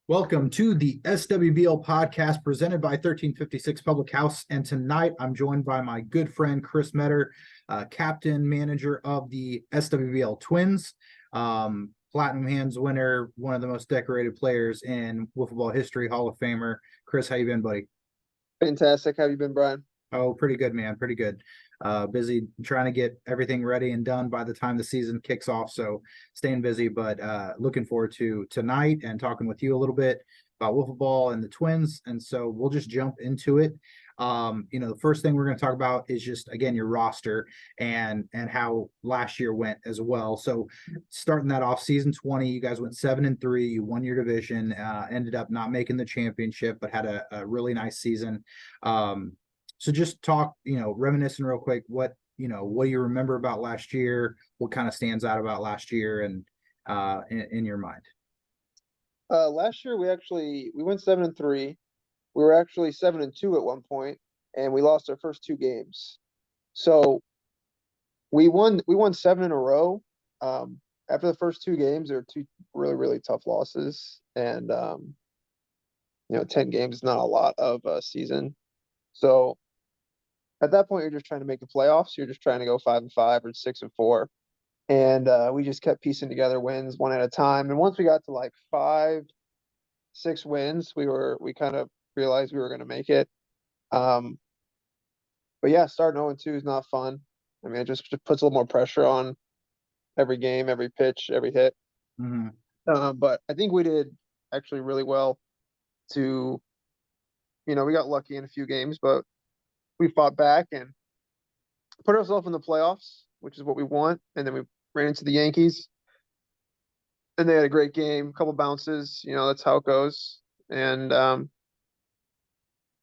Welcome to the SWBL podcast presented by 1356 Public House. And tonight I'm joined by my good friend, Chris Meador, captain manager of the SWBL Twins, Platinum Hands winner, one of the most decorated players in wiffle ball history, Hall of Famer. Chris, how you been, buddy? Fantastic. How have you been, Brian? Oh, pretty good, man. Pretty good. Busy trying to get everything ready and done by the time the season kicks off. So staying busy, but looking forward to tonight and talking with you a little bit about wiffle ball and the Twins. And so we'll just jump into it. The first thing we're going to talk about is just again your roster and how last year went as well. So starting that off, season 20, you guys went 7-3. You won your division, ended up not making the championship, but had a really nice season. So just talk, reminiscing real quick, what you remember about last year, what kind of stands out about last year and in your mind. Last year we went 7-3. We were actually 7-2 at one point, and we lost our first two games. So we won seven in a row. After the first two games, there were two really, really tough losses. And 10 games is not a lot of a season. So at that point, you're just trying to make the playoffs. You're just trying to go 5-5 or 6-4. And we just kept piecing together wins one at a time. And once we got to like 5-6 wins, we kind of realized we were going to make it. But yeah, starting 0-2 is not fun. I mean, it just puts a little more pressure on every game, every pitch, every hit. But I think we did actually really well we got lucky in a few games, but we fought back and put ourselves in the playoffs, which is what we want. And then we ran into the Yankees, and they had a great game, a couple bounces. That's how it goes. And the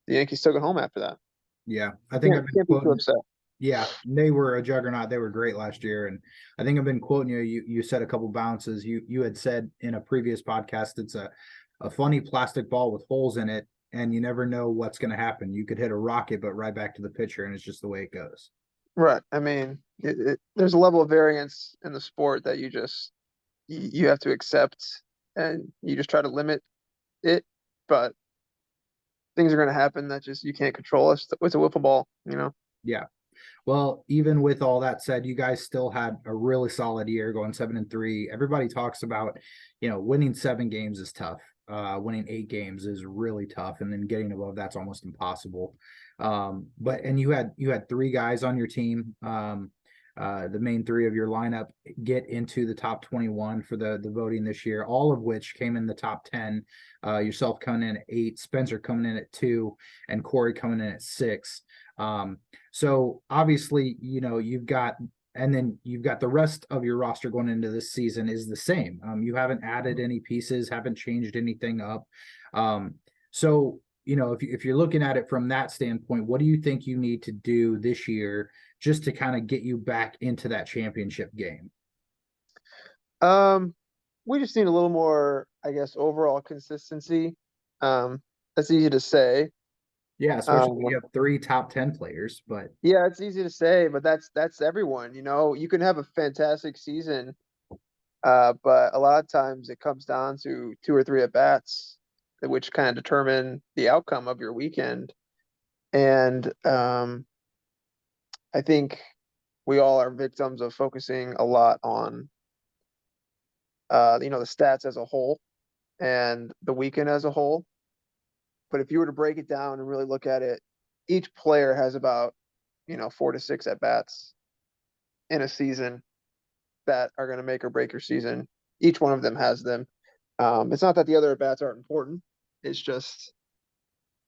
Yankees took it home after that. Yeah, I think I've been Can't be too quoting. upset. Yeah, they were a juggernaut. They were great last year, and I think I've been quoting you. You said a couple bounces. You had said in a previous podcast it's a funny plastic ball with holes in it, and you never know what's going to happen. You could hit a rocket, but right back to the pitcher, and it's just the way it goes. Right. I mean, there's a level of variance in the sport that you have to accept, and you just try to limit it. But things are going to happen that just you can't control. It's a wiffle ball. Yeah. Well, even with all that said, you guys still had a really solid year going 7-3. Everybody talks about, winning 7 games is tough. Winning 8 games is really tough. And then getting above that's almost impossible. And you had 3 guys on your team. The main 3 of your lineup get into the top 21 for the voting this year, all of which came in the top 10. Yourself coming in at 8, Spencer coming in at 2, and Corey coming in at 6. So obviously, you've got the rest of your roster going into this season is the same. You haven't added any pieces, haven't changed anything up. So, if you're looking at it from that standpoint, what do you think you need to do this year just to kind of get you back into that championship game? We just need a little more, I guess, overall consistency. That's easy to say. Yeah, especially when you have 3 top 10 players, but Yeah, it's easy to say, but that's everyone. You can have a fantastic season, but a lot of times it comes down to 2 or 3 at bats, which kind of determine the outcome of your weekend. And I think we all are victims of focusing a lot on the stats as a whole and the weekend as a whole. But if you were to break it down and really look at it, each player has about 4 to 6 at bats in a season that are going to make or break your season. Each one of them has them. It's not that the other at bats aren't important. It's just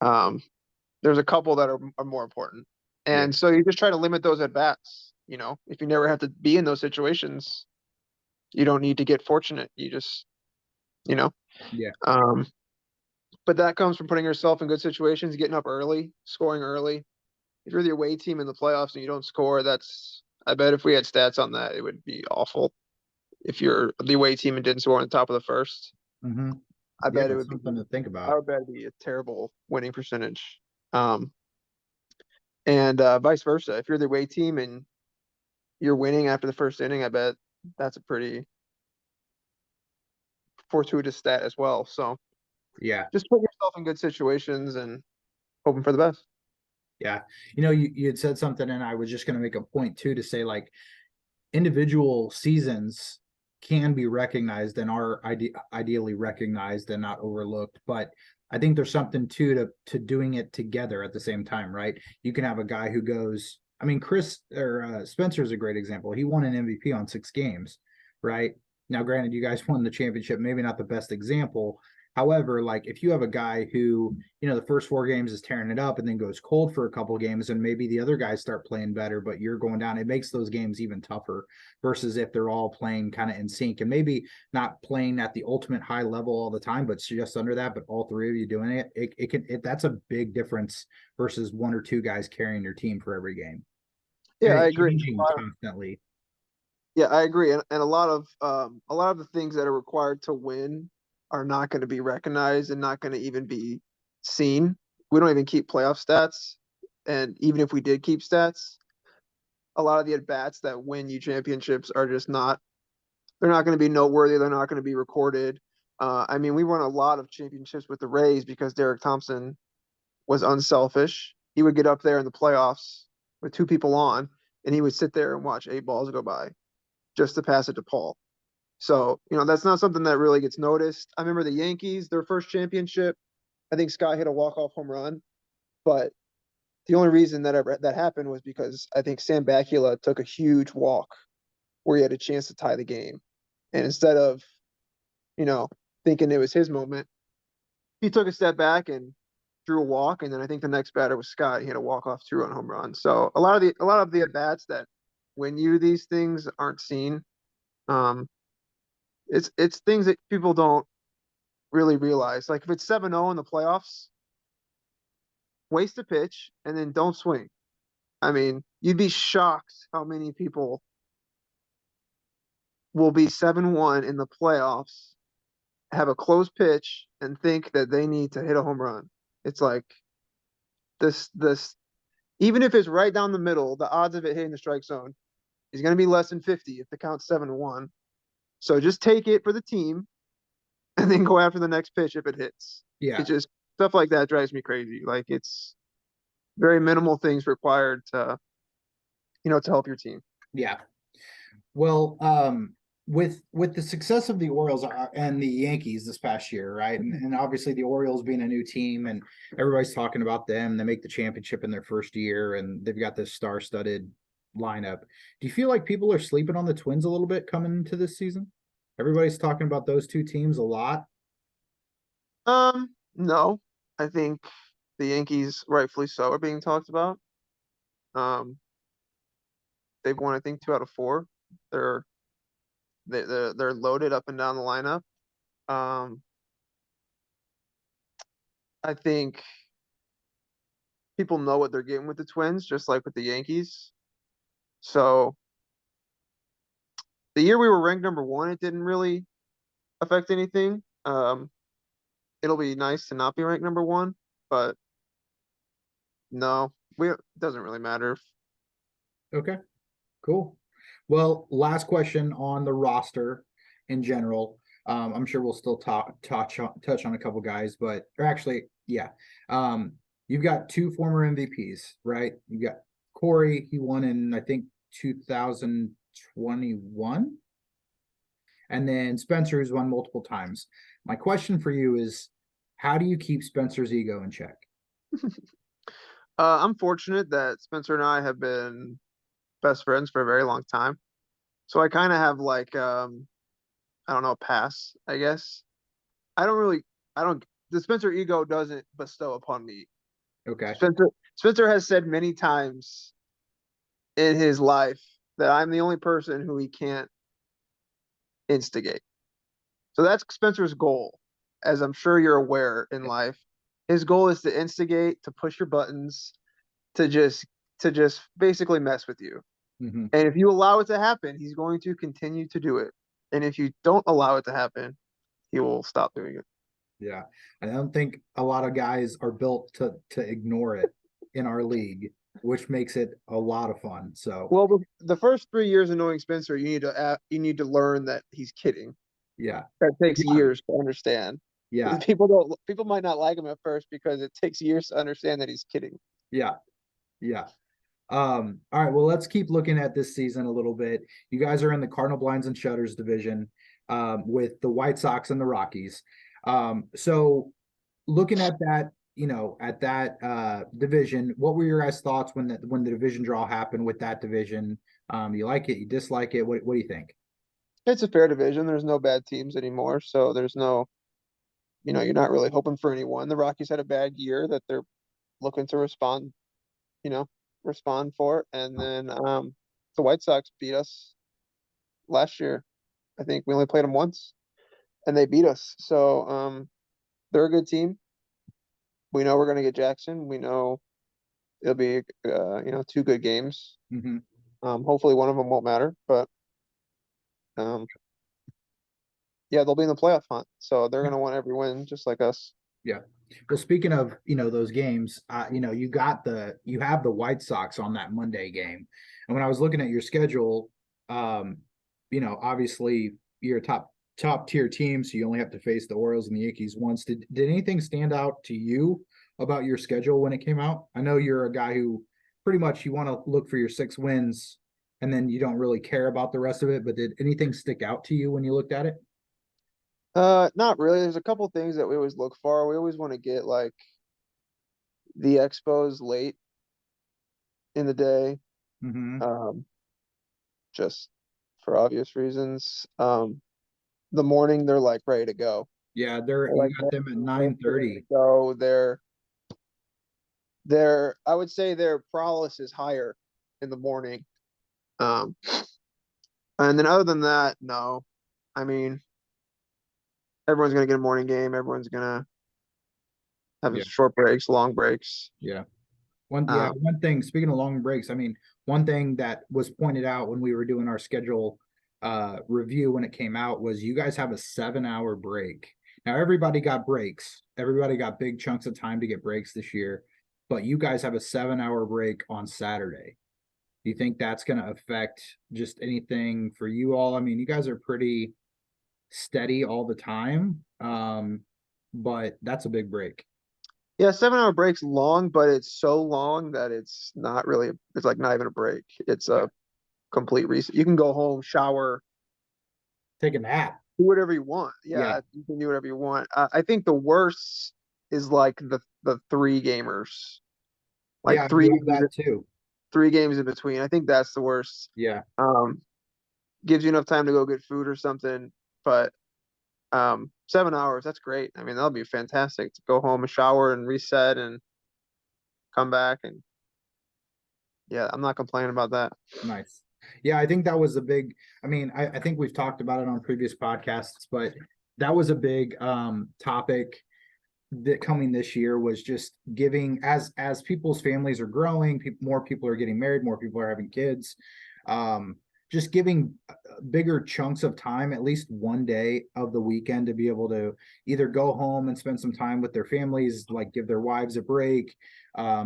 there's a couple that are more important. And so you just try to limit those at bats. If you never have to be in those situations, you don't need to get fortunate. You just, yeah. But that comes from putting yourself in good situations, getting up early, scoring early. If you're the away team in the playoffs and you don't score, I bet if we had stats on that, it would be awful. If you're the away team and didn't score on the top of the first, I bet it would be something to think about. I would bet it'd be a terrible winning percentage. And vice versa. If you're the away team and you're winning after the first inning, I bet that's a pretty fortuitous stat as well. So Yeah. Just put yourself in good situations and hoping for the best. Yeah. You had said something, and I was just going to make a point too to say, like, individual seasons can be recognized and are ideally recognized and not overlooked. But I think there's something to doing it together at the same time, right? You can have a guy who goes, I mean, Chris or Spencer is a great example. He won an MVP on 6 games, right? Now, granted, you guys won the championship, maybe not the best example. However, like if you have a guy who, the first 4 games is tearing it up and then goes cold for a couple games, and maybe the other guys start playing better, but you're going down, it makes those games even tougher versus if they're all playing kind of in sync and maybe not playing at the ultimate high level all the time, but just under that, but all 3 of you doing that's a big difference versus 1 or 2 guys carrying your team for every game. Yeah, And I it's agree. changing constantly. Yeah, I agree. And a lot of the things that are required to win are not going to be recognized and not going to even be seen. We don't even keep playoff stats. And even if we did keep stats, a lot of the at bats that win you championships are just not, they're not going to be noteworthy. They're not going to be recorded. I mean, we won a lot of championships with the Rays because Derek Thompson was unselfish. He would get up there in the playoffs with 2 people on, and he would sit there and watch 8 balls go by just to pass it to Paul. So, that's not something that really gets noticed. I remember the Yankees, their first championship, I think Scott hit a walk-off home run, but the only reason that happened was because I think Sam Bakula took a huge walk where he had a chance to tie the game. And instead of, you know, thinking it was his moment, he took a step back and drew a walk. And then I think the next batter was Scott. He had a walk-off 2-run home run. So a lot of the at bats that win you these things aren't seen. Um, it's things that people don't really realize. Like if it's 7-0 in the playoffs, waste a pitch and then don't swing. I mean, you'd be shocked how many people will be 7-1 in the playoffs, have a close pitch, and think that they need to hit a home run. It's like this even if it's right down the middle, the odds of it hitting the strike zone is going to be less than 50 if the count's 7-1. So just take it for the team and then go after the next pitch if it hits. It Yeah. just stuff like that drives me crazy. Like it's very minimal things required to help your team. Yeah. Well, with the success of the Orioles and the Yankees this past year, right? And obviously the Orioles being a new team and everybody's talking about them. They make the championship in their first year and they've got this star-studded lineup. Do you feel like people are sleeping on the Twins a little bit coming into this season? Everybody's talking about those 2 teams a lot. No, I think the Yankees, rightfully so, are being talked about. Um, they've won, I think, 2 out of 4. They're they're loaded up and down the lineup. Um, I think people know what they're getting with the Twins, just like with the Yankees. So the year we were ranked number 1, it didn't really affect anything. It'll be nice to not be ranked number 1, but no, it doesn't really matter. Okay, cool. Well, last question on the roster in general. I'm sure we'll still touch on a couple guys, but or actually, yeah. You've got 2 former MVPs, right? You got Corey. He won in I think 2021, and then Spencer, who's won multiple times. My question for you is, how do you keep Spencer's ego in check? I'm fortunate that Spencer and I have been best friends for a very long time. So I kind of have like I don't know, pass, I guess. I don't really I don't the Spencer ego doesn't bestow upon me. Okay. Spencer has said many times in his life that I'm the only person who he can't instigate. So that's Spencer's goal, as I'm sure you're aware in life. His goal is to instigate, to push your buttons, to just basically mess with you. Mm-hmm. And if you allow it to happen, he's going to continue to do it. And if you don't allow it to happen, he will stop doing it. Yeah. I don't think a lot of guys are built to ignore it in our league, which makes it a lot of fun. So Well, the first 3 years of knowing Spencer, you need to learn that he's kidding. yeah. That takes Yeah. years to understand. Yeah. People might not like him at first because it takes years to understand that he's kidding. Yeah. Yeah. All right, well, let's keep looking at this season a little bit. You guys are in the Cardinal Blinds and Shutters division, with the White Sox and the Rockies. So looking at that, at that division, what were your guys' thoughts when the division draw happened with that division? You like it, you dislike it? What do you think? It's a fair division. There's no bad teams anymore, so there's no, you're not really hoping for anyone. The Rockies had a bad year that they're looking to you know, respond for. And then the White Sox beat us last year. I think we only played them once and they beat us. So they're a good team. We know we're gonna get Jackson. We know it'll be two good games. Mm-hmm. Hopefully one of them won't matter, but um yeah, they'll be in the playoff hunt. So they're gonna want every win just like us. Yeah. Well, speaking of, those games, you have the White Sox on that Monday game. And when I was looking at your schedule, obviously you're a top tier team, so you only have to face the Orioles and the Yankees once. Did anything stand out to you about your schedule when it came out? I know you're a guy who pretty much you want to look for your 6 wins and then you don't really care about the rest of it, but did anything stick out to you when you looked at it? Not really. There's a couple things that we always look for. We always want to get like the Expos late in the day, Mm-hmm. um, just for obvious reasons. The morning they're like ready to go. Yeah, They're you like got them at ready to 9:30. go. I would say their prowess is higher in the morning. Um, and then other than that, no. I mean, everyone's gonna get a morning game. Everyone's gonna have Yeah, short breaks, long breaks. yeah. Um, One thing, speaking of long breaks, I mean, one thing that was pointed out when we were doing our schedule review when it came out was you guys have a 7-hour break. Now everybody got breaks. Everybody got big chunks of time to get breaks this year, but you guys have a 7-hour break on Saturday. Do you think that's going to affect just anything for you all? I mean, you guys are pretty steady all the time, but that's a big break. yeah, 7 hour break's long, but it's so long that it's not really. It's like not even a break. It's Yeah. a complete reset. You can go home, shower, Take a nap. do whatever you want. Yeah. Yeah, you can do whatever you want. I think the worst is like the three gamers, like Yeah, three you have that too. 3 games in between. I think that's the worst. Yeah. Um, gives you enough time to go get food or something, but 7 hours, that's great. I mean, that'll be fantastic to go home and shower and reset and come back and yeah, I'm not complaining about that. Nice. Yeah, I think that was a big, I mean, I think we've talked about it on previous podcasts, but that was a big topic that coming this year was just giving as people's families are growing, more people are getting married, more people are having kids. Um, just giving bigger chunks of time, at least one day of the weekend, to be able to either go home and spend some time with their families, like give their wives a break,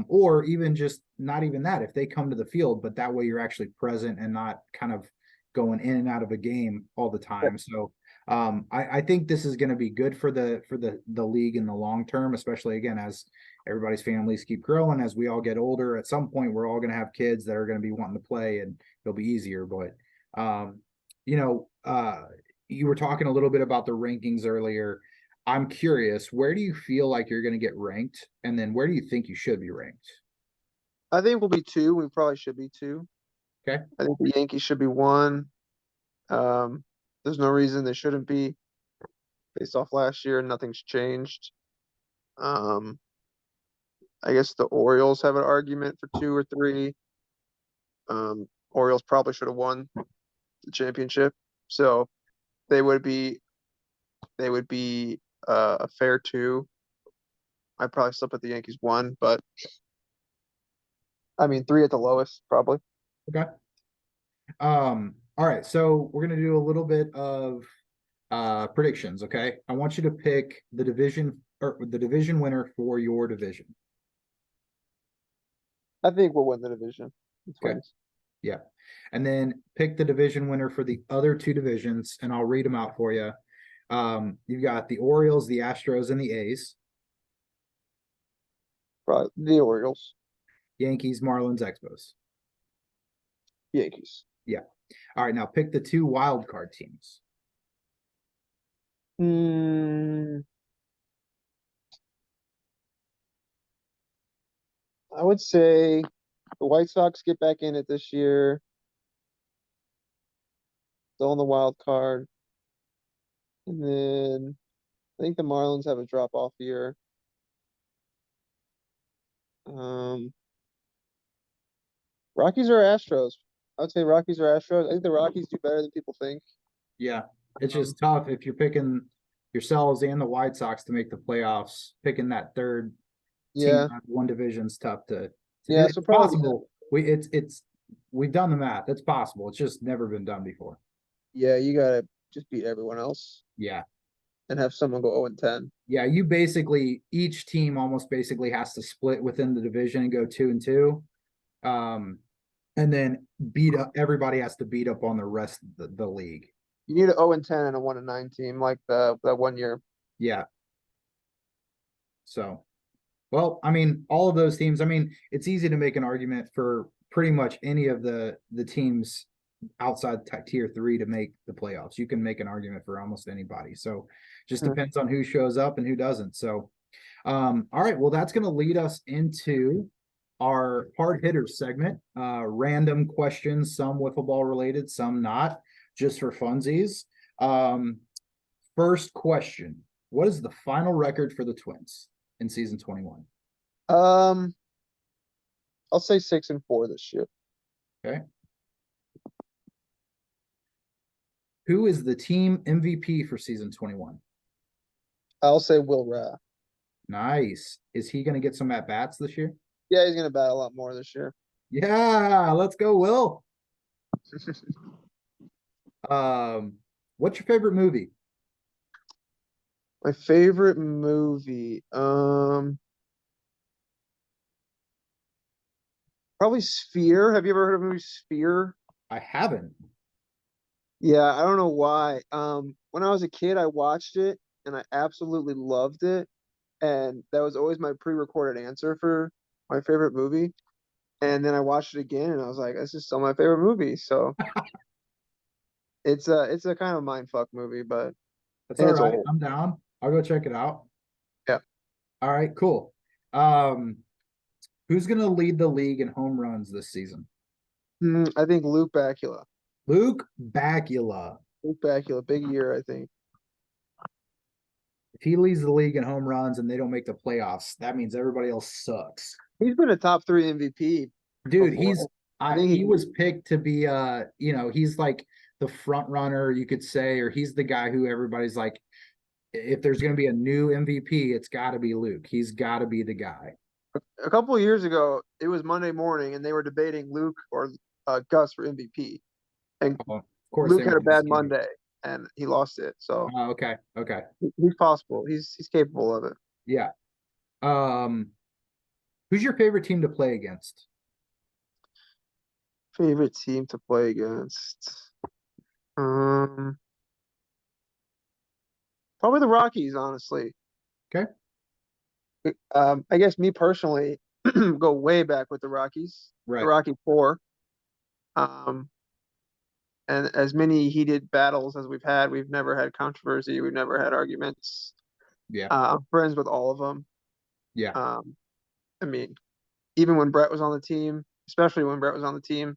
or even just not even that if they come to the field, but that way you're actually present and not kind of going in and out of a game all the time. So I think this is going to be good for the league in the long term, especially again as everybody's families keep growing, as we all get older. At some point, we're all going to have kids that are going to be wanting to play, and it'll be easier. But um, you know, you were talking a little bit about the rankings earlier. I'm curious, where do you feel like you're going to get ranked, and then where do you think you should be ranked? I think we'll be 2. We probably should be 2. Okay. I think the Yankees should be 1. Um, there's no reason they shouldn't be based off last year. Nothing's changed. Um, I guess the Orioles have an argument for 2 or 3. Orioles probably should have won the championship, so they would be a fair 2. I'd probably still put the Yankees 1, but I mean 3 at the lowest probably. Okay. All right, so we're gonna do a little bit of predictions. Okay, I want you to pick the division or the division winner for your division. I think we'll win the division. The Okay. Twins. Yeah, and then pick the division winner for the other two divisions, and I'll read them out for you. You've got the Orioles, the Astros, and the A's. Probably the Orioles, Yankees, Marlins, Expos. Yankees. Yeah. All right, now pick the 2 wild card teams. Hmm. I would say the White Sox get back in it this year. Still in the wild card. And then I think the Marlins have a drop off year. Um, Rockies or Astros? I would say Rockies or Astros. I think the Rockies do better than people think. Yeah, it's Um, just tough if you're picking yourselves and the White Sox to make the playoffs. Picking that third team yeah, out of one division's tough to do. yeah. It's So probably possible. We've done the math. It's possible. It's just never been done before. yeah. You gotta just beat everyone else Yeah. and have someone go 0-10. Yeah, you basically each team almost basically has to split within the division and go 2-2. And then beat up everybody has to beat up on the rest of the league. You need an 0-10 and a 1-9 team like that one year. Yeah. So, well, I mean, all of those teams, I mean, it's easy to make an argument for pretty much any of the teams outside tier 3 to make the playoffs. You can make an argument for almost anybody. So, just Mhm. depends on who shows up and who doesn't. So, all right, well, that's going to lead us into our hard hitters segment. Random questions, some wiffle ball related, some not, just for funsies. First question: what is the final record for the Twins in season 21? Um, I'll say 6-4 this year. Okay. Who is the team MVP for season 21? I'll say Will Ra. Nice. Is he going to get some at bats this year? Yeah, he's gonna bat a lot more this year. Yeah, let's go, Will. What's your favorite movie? My favorite movie, probably Sphere. Have you ever heard of the movie Sphere? I haven't. Yeah, I don't know why. When I was a kid, I watched it and I absolutely loved it. And that was always my pre-recorded answer for my favorite movie. And then I watched it again and I was like, this is still my favorite movie. So it's a kind of mind fuck movie, but That's and all it's right. old. I'm down. I'll go check it out. Yeah. All right, cool. Um, who's going to lead the league in home runs this season? I think Luke Bacula. Luke Bacula. Luke Bacula, big year, I think. If he leads the league in home runs and they don't make the playoffs, that means everybody else sucks. He's been a top three MVP Dude, before. I he think was picked to be he's like the front runner, you could say, or he's the guy who everybody's like, if there's going to be a new MVP, it's got to be Luke. He's got to be the guy. a couple of years ago, it was Monday morning and they were debating Luke or Gus for MVP. And Of course, they Luke had a made this bad game. Monday and he lost it. So Okay, okay, he's possible. He's capable of it. yeah. Um, who's your favorite team to play against? Favorite team to play against? Um, Probably the Rockies, honestly. Okay, I guess me personally go way back with the Rockies, the right, Rocky Four. Um, and as many heated battles as we've had, we've never had controversy. We've never had arguments. yeah, I'm friends with all of them. yeah, Um, I mean, even when Brett was on the team, especially when Brett was on the team,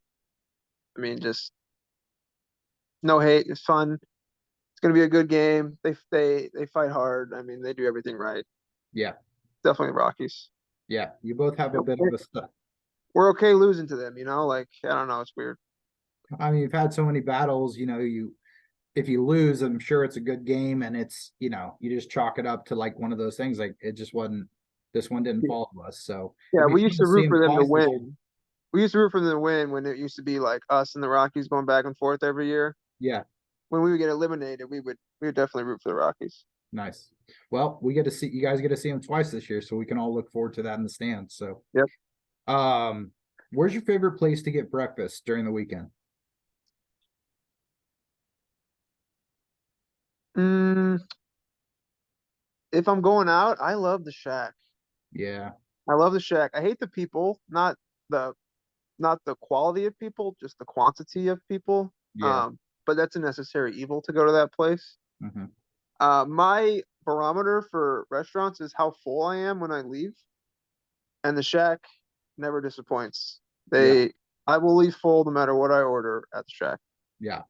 I mean, just no hate. It's fun. It's gonna be a good game. They fight hard. I mean, they do everything right. yeah, Definitely Rockies. yeah. You both have a bit of a stuff. We're okay losing to them, like I don't know, it's weird. I mean, you've had so many battles, if you lose, I'm sure it's a good game and it's, you just chalk it up to like one of those things. Like it just wasn't, this one didn't fall to us. So Yeah, it'd be we used fun to to see root him for them to twice this year. win. We used to root for them to win when it used to be like us and the Rockies going back and forth every year. Yeah, When we would get eliminated, we would definitely root for the Rockies. nice. Well, we get to see you guys get to see him twice this year, so we can all look forward to that in the stands. So, Yep. Where's your favorite place to get breakfast during the weekend? Mm, if I'm going out, I love the Shack. Yeah. I love the Shack. I hate the people, the not the quality of people, just the quantity of people. Yeah. But that's a necessary evil to go to that place. Hmm. My barometer for restaurants is how full I am when I leave, and the Shack never disappoints. Yeah. I will leave full no matter what I order at the Shack. Yeah.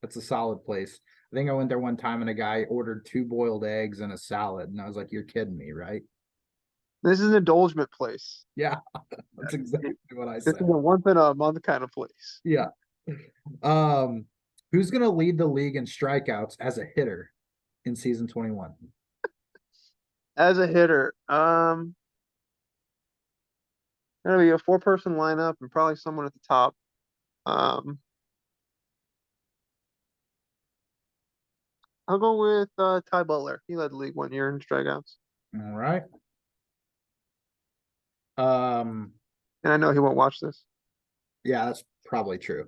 That's a solid place. I think I went there one time and a guy ordered 2 boiled eggs and a salad. And I was like, you're kidding me, right? This is an indulgent place. Yeah. That's exactly what I This said. is a once in a month kind of place. Yeah. Um, who's gonna lead the league in strikeouts as a hitter in season 21? As a hitter, gonna be a four-person lineup and probably someone at the top. Um, I'll go with Ty Butler. He led the league 1 year in strikeouts, All right. Um, and I know he won't watch this. yeah, that's probably true.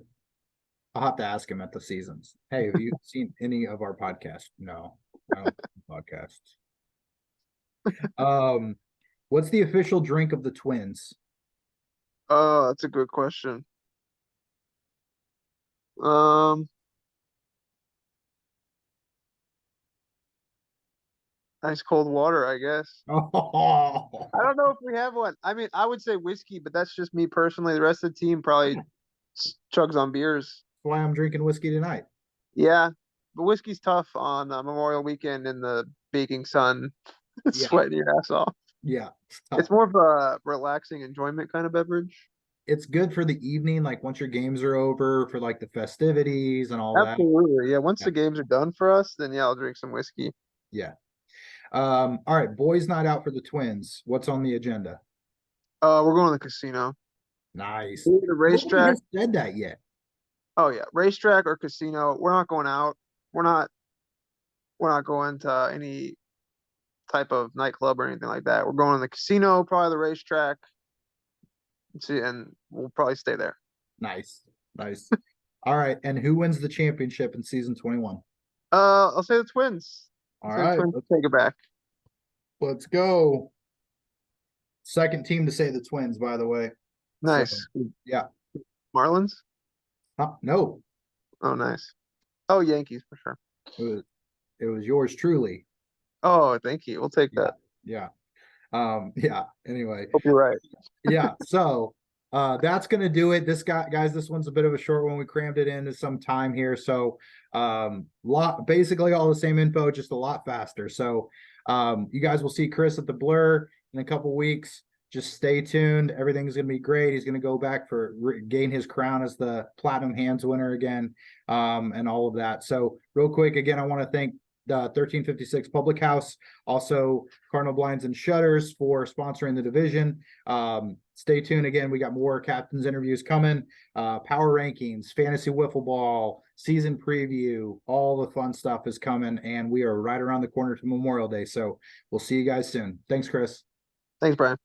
I'll have to ask him at the seasons. Hey, have you seen any of our podcasts? No, I don't podcasts. What's the official drink of the Twins? Oh, that's a good question. Um, Ice cold water, I guess. Oh, I don't know if we have one. I mean, I would say whiskey, but that's just me personally. The rest of the team probably chugs on beers. why I'm drinking whiskey tonight. Yeah, but whiskey's tough on Memorial Weekend in the baking sun, Yeah, sweating your ass off. yeah, it's It's tough. more of a relaxing enjoyment kind of beverage. It's good for the evening, like once your games are over, for like the festivities and all that. Absolutely. Yeah, once Yeah, the games are done for us, then yeah, I'll drink some whiskey. yeah. All right, boys' night out for the Twins. What's on the agenda? We're going to the casino. Nice. Either the Nobody racetrack. has said that yet. Oh yeah, racetrack or casino. We're not going out. We're not we're not going to any type of nightclub or anything like that. We're going to the casino, probably the racetrack. See, and we'll probably stay there. Nice, nice. All right, and who wins the championship in season 21? I'll say the Twins. All I'll say the right, Twins take it back. let's go. Second team to say the Twins, by the way. So Nice. yeah. Marlins? No, Oh, nice. Oh, Yankees for sure. it was yours truly. Oh, thank you. We'll take Yeah, that. yeah. Yeah. Anyway, Hope you're right. yeah. So that's gonna do it. This guys, this one's a bit of a short one. We crammed it into some time here. So basically all the same info, just a lot faster. So you guys will see Chris at the Blur in a couple weeks. Just stay tuned. Everything's gonna be great. He's gonna go back for gain his crown as the Platinum Hands winner again, and all of that. So real quick, again, I want to thank the 1356 Public House, also Cardinal Blinds and Shutters for sponsoring the division. Stay tuned. Again, we got more captains interviews coming, power rankings, fantasy wiffle ball, season preview, all the fun stuff is coming, and we are right around the corner to Memorial Day. So we'll see you guys soon. Thanks, Chris. Thanks, Brian.